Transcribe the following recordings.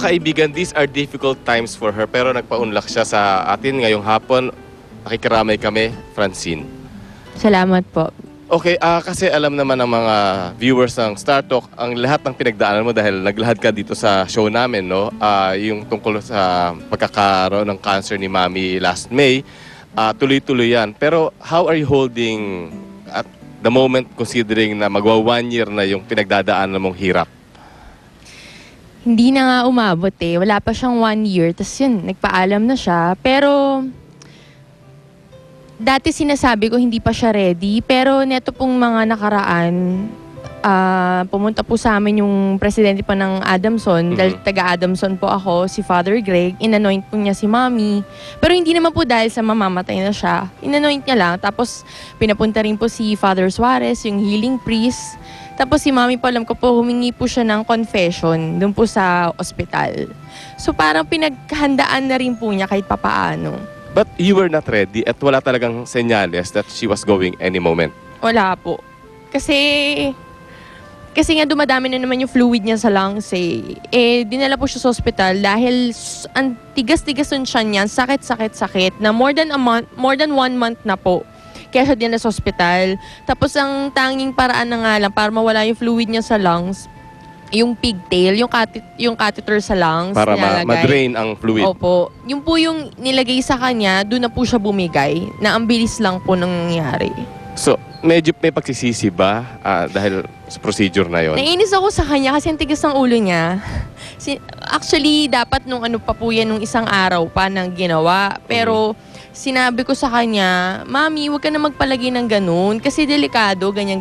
kaibigan, these are difficult times for her pero nagpaunlak siya sa atin ngayong hapon. Nakikiramay kami, Francine. Salamat po. Okay, kasi alam naman ng mga viewers ng Star Talk ang lahat ng pinagdaanan mo dahil naglahad ka dito sa show namin, no? Yung tungkol sa pagkakaroon ng cancer ni Mami last May, tuloy-tuloy yan. Pero how are you holding at the moment considering na magwa 1 year na yung pinagdadaanan mong hirap? Hindi na nga umabot eh. Wala pa siyang 1 year. Tapos yun, nagpaalam na siya. Pero dati sinasabi ko hindi pa siya ready. Pero neto pong mga nakaraan, pumunta po sa amin yung presidente pa ng Adamson. Dahil taga-Adamson po ako, si Father Greg. Inanoint po niya si Mommy. Pero hindi naman po dahil sa mamamatay na siya. Inanoint niya lang. Tapos pinapunta rin po si Father Suarez, yung healing priest. Tapos si Mommy po, alam ko po, humingi po siya ng confession doon po sa ospital. So parang pinaghandaan na rin po niya kahit papaano. But you were not ready at wala talagang senyales that she was going any moment? Wala po. Kasi nga dumadami na naman yung fluid niya sa lungs eh. Dinala po siya sa ospital dahil ang tigas-tigas yung siya niya, sakit na more than 1 month na po. Kaya siya dinala sa ospital. Tapos ang tanging paraan na nga lang para mawala yung fluid niya sa lungs, yung pigtail, yung catheter sa lungs. Para ma-drain ang fluid. Opo. Yung po yung nilagay sa kanya, doon na po siya bumigay, na ang bilis lang po nangyayari. So, medyo may pagsisisi ba dahil sa procedure na yon? Nainis ako sa kanya kasi ang tigas ng ulo niya. Actually, dapat nung ano pa po yan, nung isang araw pa nang ginawa. Pero sinabi ko sa kanya, Mami, huwag ka na magpalagay ng ganun kasi delikado, ganyan.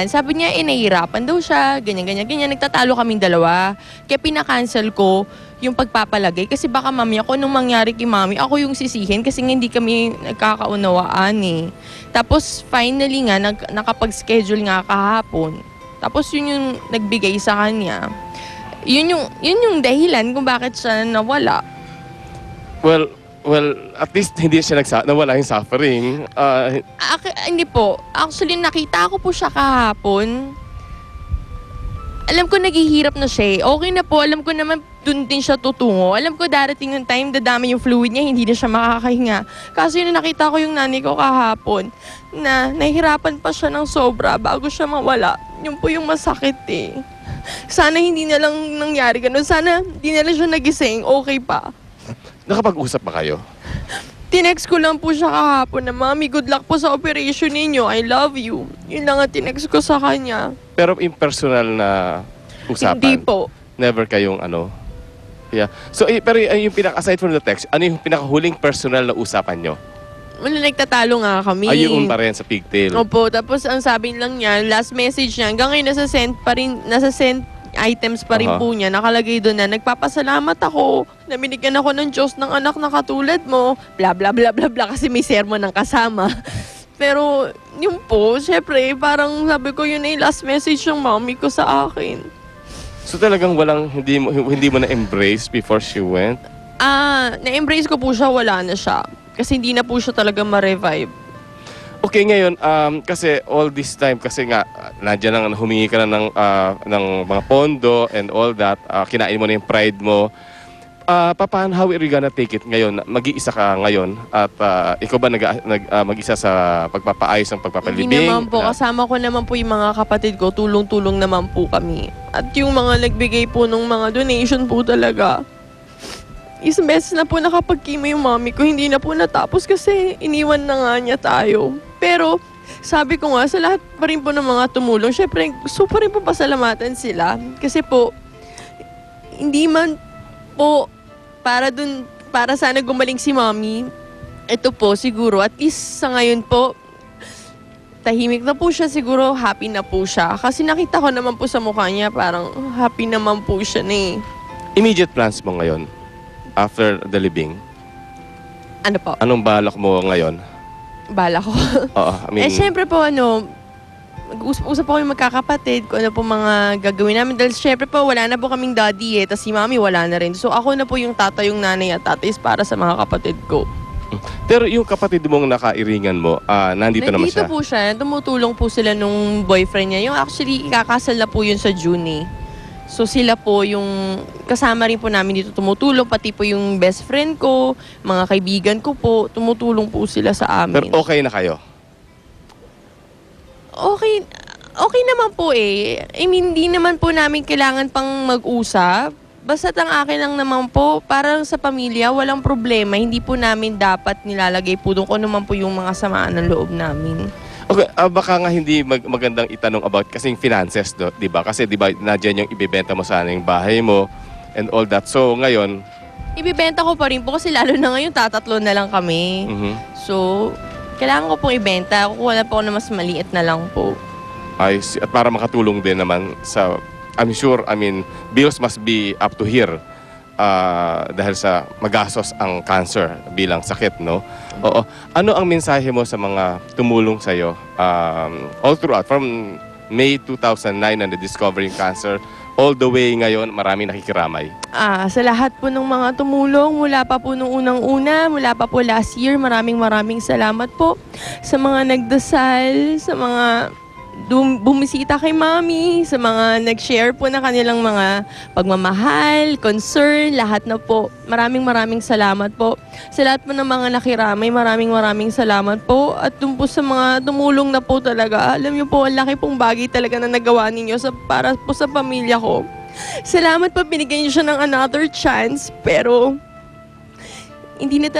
Sabi niya, nahihirapan daw siya, ganyan. Nagtatalo kaming dalawa. Kaya pinakancel ko yung pagpapalagay kasi baka Mami, ako nung mangyari kay Mami, ako yung sisihin kasi hindi kami nagkakaunawaan eh. Tapos finally nga, nakapag-schedule nga kahapon. Tapos yun yung nagbigay sa kanya. Yun yung dahilan kung bakit siya nawala. Well, at least hindi siya nawala yung suffering. Hindi po. Actually, nakita ko po siya kahapon. Alam ko naghihirap na siya. Okay na po. Alam ko naman dun din siya tutungo. Alam ko darating yung time, dadami yung fluid niya, hindi na siya makakahinga. Kasi yun, nakita ko yung nanay ko kahapon na nahihirapan pa siya ng sobra bago siya mawala. Yun po yung masakit eh. Sana hindi na lang nangyari ganun. Sana hindi na lang siya nagising. Okay pa. Nakapag-usap ba kayo? Tinext ko lang po siya kahapon na, Mami, good luck po sa operation ninyo. I love you. Yun lang ang tinext ko sa kanya. Pero yung personal na usapan? Hindi po. Never kayong ano? Yeah. So, pero yung aside from the text, ano yung pinakahuling personal na usapan nyo? Wala, nagtatalo nga kami. Ayun pa rin sa pigtail. Opo, tapos ang sabi lang niya, last message niya, hanggang ngayon nasa send items pa rin po niya, nakalagay doon na, nagpapasalamat ako, na binigyan ako ng Diyos ng anak na katulad mo, bla bla bla bla bla, kasi may sermon ng kasama. Pero, yun po, syempre, parang sabi ko, yun ay last message ng Mommy ko sa akin. So talagang hindi mo na-embrace before she went? Na-embrace ko po siya, wala na siya. Kasi hindi na po siya talaga ma-revive. Okay, ngayon, kasi all this time, kasi nga, nandiyan lang, humingi ka na ng mga pondo and all that, kinain mo na yung pride mo. Paano, how are you gonna take it ngayon? Mag-iisa ka ngayon at ikaw ba mag-isa sa pagpapaayos ng pagpapalibing? Hindi naman po, kasama ko naman po yung mga kapatid ko, tulong-tulong naman po kami. At yung mga nagbigay po ng mga donation po talaga. Isang beses na po nakapag-chemo yung Mommy ko, hindi na po natapos kasi iniwan na nga niya tayo. Pero sabi ko nga, sa lahat pa rin po ng mga tumulong, syempre gusto pa rin po pasalamatan sila. Kasi po, hindi man po para sana gumaling si Mommy, ito po siguro, at least sa ngayon po, tahimik na po siya, siguro happy na po siya. Kasi nakita ko naman po sa mukha niya, parang happy naman po siya na eh. Immediate plans mo ngayon, after the libing? Ano po? Anong balak mo ngayon? Bala ko. Oo, I mean, syempre po, mag-usap po kami magkakapatid kung ano po mga gagawin namin. Dahil syempre po, wala na po kaming daddy eh. Tapos si Mommy wala na rin. So ako na po yung tatay, yung nanay at tatay para sa mga kapatid ko. Pero yung kapatid mong nakairingan mo, nandito naman siya? Nandito po siya. Tumutulong po sila nung boyfriend niya. Yung actually, ikakasal na po yun sa June eh. So sila po yung kasama rin po namin dito tumutulong, pati po yung best friend ko, mga kaibigan ko po, tumutulong po sila sa Pero amin. okay na kayo? Okay, okay naman po eh. I mean, hindi naman po namin kailangan pang mag-usap. Basta't ang akin lang naman po, para sa pamilya, walang problema. Hindi po namin dapat nilalagay po doon kung ano man po yung mga samaan ng loob namin. Okay, baka nga hindi magandang itanong about kasing finances, di ba? Kasi di ba nandiyan yung ibebenta mo sana yung bahay mo and all that. So ngayon, Ibibenta ko pa rin po kasi lalo na ngayon tatatlo na lang kami. mhm, So, kailangan ko pong ibenta. Kukuha na po ako na mas maliit na lang po. at para makatulong din naman sa, I'm sure, I mean, bills must be up to here dahil sa magastos ang cancer bilang sakit, no? Oo. Ano ang mensahe mo sa mga tumulong sa'yo all throughout, from May 2009 and the discovering cancer, all the way ngayon, maraming nakikiramay. Sa lahat po ng mga tumulong, mula pa po nung unang-una, mula pa po last year, maraming salamat po sa mga nagdasal, sa mga bumisita kay Mami, sa mga nag-share po na kanilang mga pagmamahal, concern, lahat na po. Maraming salamat po. Sa lahat po ng mga nakiramay, maraming salamat po. At dun po sa mga tumulong na po talaga, alam niyo po, ang laki pong bagay talaga na nagawa ninyo para po sa pamilya ko. Salamat po, binigyan niyo siya ng another chance, pero hindi na